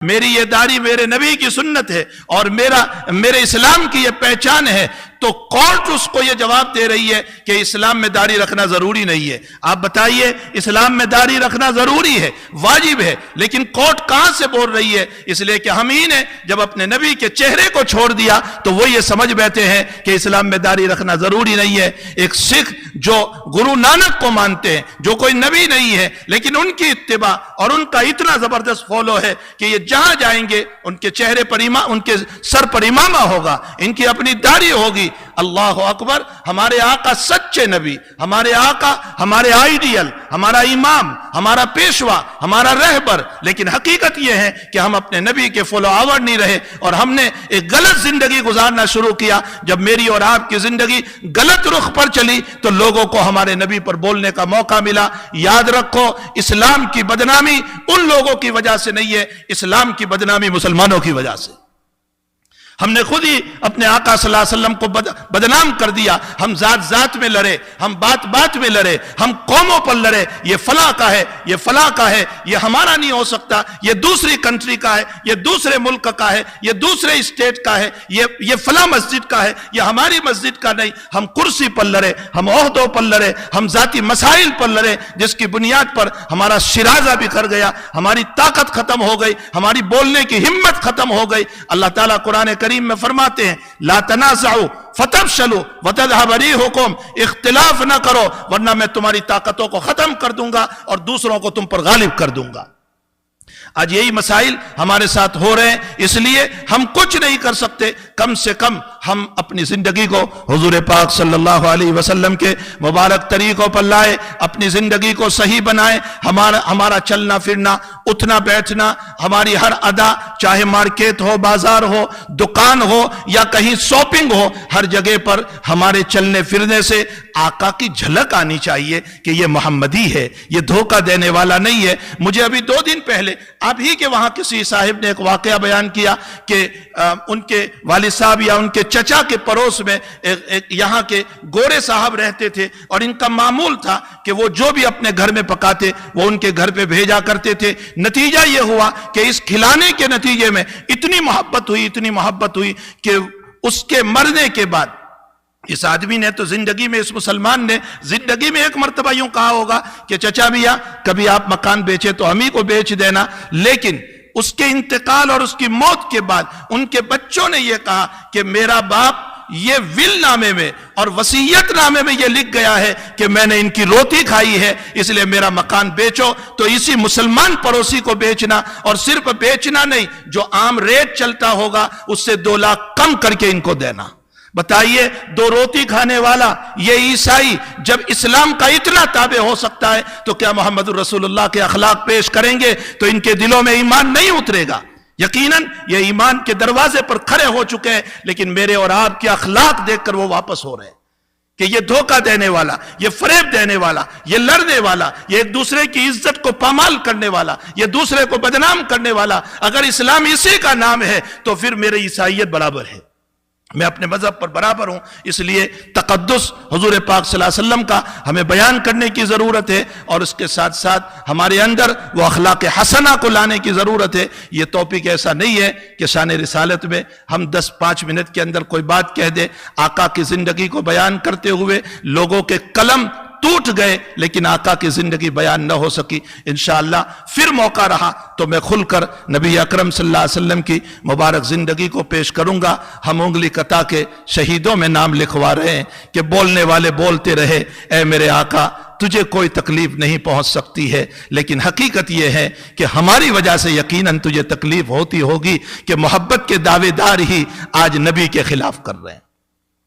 میری یہ داڑھی میرے نبی کی سنت ہے اور میرے اسلام کی یہ پہچان ہے، تو کورٹ اس کو یہ جواب دے رہی ہے کہ اسلام میں داڑھی رکھنا ضروری نہیں ہے۔ آپ بتائیے، اسلام میں داڑھی رکھنا ضروری ہے، واجب ہے، لیکن کورٹ کہاں سے بول رہی ہے؟ اس لیے کہ ہم ہی نے جب اپنے نبی کے چہرے کو چھوڑ دیا تو وہ یہ سمجھ بیٹھے ہیں کہ اسلام میں داڑھی رکھنا ضروری نہیں ہے۔ ایک سکھ جو گرو نانک کو مانتے ہیں، جو کوئی نبی نہیں ہے، لیکن ان کی اتباع اور ان کا اتنا زبردست فالو ہے کہ یہ جہاں جائیں گے ان کے چہرے پر ان کے سر پر امامہ ہوگا، ان کی اپنی داڑھی ہوگی۔ اللہ اکبر! ہمارے آقا سچے نبی، ہمارے آقا ہمارے آئیڈیل، ہمارا امام، ہمارا پیشوا، ہمارا رہبر، لیکن حقیقت یہ ہے کہ ہم اپنے نبی کے فالو آور نہیں رہے اور ہم نے ایک غلط زندگی گزارنا شروع کیا۔ جب میری اور آپ کی زندگی غلط رخ پر چلی تو لوگوں کو ہمارے نبی پر بولنے کا موقع ملا۔ یاد رکھو، اسلام کی بدنامی ان لوگوں کی وجہ سے نہیں ہے، اسلام کی بدنامی مسلمانوں کی وجہ سے۔ ہم نے خود ہی اپنے آقا صلی اللہ علیہ وسلم کو بدنام کر دیا۔ ہم ذات میں لڑے، ہم بات میں لڑے، ہم قوموں پر لڑے، یہ فلاں کا ہے، یہ فلاں کا ہے، یہ ہمارا نہیں ہو سکتا، یہ دوسری کنٹری کا ہے، یہ دوسرے ملک کا ہے، یہ دوسرے اسٹیٹ کا ہے، یہ فلاں مسجد کا ہے، یہ ہماری مسجد کا نہیں۔ ہم کرسی پر لڑے، ہم عہدوں پر لڑے، ہم ذاتی مسائل پر لڑے، جس کی بنیاد پر ہمارا شرازہ بکھر گیا، ہماری طاقت ختم ہو گئی، ہماری بولنے کی ہمت ختم ہو گئی۔ اللہ تعالیٰ قرآن کریم میں فرماتے ہیں، لا تنازعوا فتفشلوا وتذهب ريحكم، اختلاف نہ کرو ورنہ میں تمہاری طاقتوں کو ختم کر دوں گا اور دوسروں کو تم پر غالب کر دوں گا۔ آج یہی مسائل ہمارے ساتھ ہو رہے ہیں، اس لیے ہم کچھ نہیں کر سکتے، کم سے کم ہم اپنی زندگی کو حضور پاک صلی اللہ علیہ وسلم کے مبارک طریقوں پر لائے، اپنی زندگی کو صحیح بنائے۔ ہمارا چلنا پھرنا، اٹھنا بیٹھنا، ہماری ہر ادا، چاہے مارکیٹ ہو، بازار ہو، دکان ہو یا کہیں شاپنگ ہو، ہر جگہ پر ہمارے چلنے پھرنے سے آقا کی جھلک آنی چاہیے کہ یہ محمدی ہے، یہ دھوکہ دینے والا نہیں ہے۔ مجھے ابھی 2 دن پہلے آپ ہی کے وہاں کسی صاحب نے ایک واقعہ بیان کیا کہ ان کے والد صاحب یا ان کے چچا کے پڑوس میں یہاں کے گورے صاحب رہتے تھے، اور ان کا معمول تھا کہ وہ جو بھی اپنے گھر میں پکاتے وہ ان کے گھر پہ بھیجا کرتے تھے۔ نتیجہ یہ ہوا کہ اس کھلانے کے نتیجے میں اتنی محبت ہوئی کہ اس کے مرنے کے بعد اس آدمی نے تو زندگی میں، اس مسلمان نے زندگی میں ایک مرتبہ یوں کہا ہوگا کہ چچا میاں کبھی آپ مکان بیچے تو ہم ہی کو بیچ دینا، لیکن اس کے انتقال اور اس کی موت کے بعد ان کے بچوں نے یہ کہا کہ میرا باپ یہ ول نامے میں اور وصیت نامے میں یہ لکھ گیا ہے کہ میں نے ان کی روٹی کھائی ہے، اس لیے میرا مکان بیچو۔ تو اسی مسلمان پڑوسی کو بیچنا، اور صرف بیچنا نہیں، جو عام ریٹ چلتا ہوگا اس سے 2 لاکھ کم کر کے ان کو دینا۔ بتائیے، 2 روٹی کھانے والا یہ عیسائی جب اسلام کا اتنا تابع ہو سکتا ہے تو کیا محمد الرسول اللہ کے اخلاق پیش کریں گے تو ان کے دلوں میں ایمان نہیں اترے گا؟ یقیناً یہ ایمان کے دروازے پر کھڑے ہو چکے ہیں، لیکن میرے اور آپ کے اخلاق دیکھ کر وہ واپس ہو رہے ہیں کہ یہ دھوکہ دینے والا، یہ فریب دینے والا، یہ لڑنے والا، یہ ایک دوسرے کی عزت کو پامال کرنے والا، یہ دوسرے کو بدنام کرنے والا، اگر اسلام اسی کا نام ہے تو پھر میری عیسائیت برابر ہے، میں اپنے مذہب پر برابر ہوں۔ اس لیے تقدس حضور پاک صلی اللہ علیہ وسلم کا ہمیں بیان کرنے کی ضرورت ہے، اور اس کے ساتھ ساتھ ہمارے اندر وہ اخلاق حسنہ کو لانے کی ضرورت ہے۔ یہ ٹاپک ایسا نہیں ہے کہ شان رسالت میں ہم 10-5 منٹ کے اندر کوئی بات کہہ دیں۔ آقا کی زندگی کو بیان کرتے ہوئے لوگوں کے قلم ٹوٹ گئے، لیکن آقا کی زندگی بیان نہ ہو سکی۔ انشاءاللہ پھر موقع رہا تو میں کھل کر نبی اکرم صلی اللہ علیہ وسلم کی مبارک زندگی کو پیش کروں گا۔ ہم انگلی کتا کے شہیدوں میں نام لکھوا رہے ہیں کہ بولنے والے بولتے رہے، اے میرے آقا تجھے کوئی تکلیف نہیں پہنچ سکتی ہے، لیکن حقیقت یہ ہے کہ ہماری وجہ سے یقیناً تجھے تکلیف ہوتی ہوگی کہ محبت کے دعوے دار ہی آج نبی کے خلاف کر رہے ہیں۔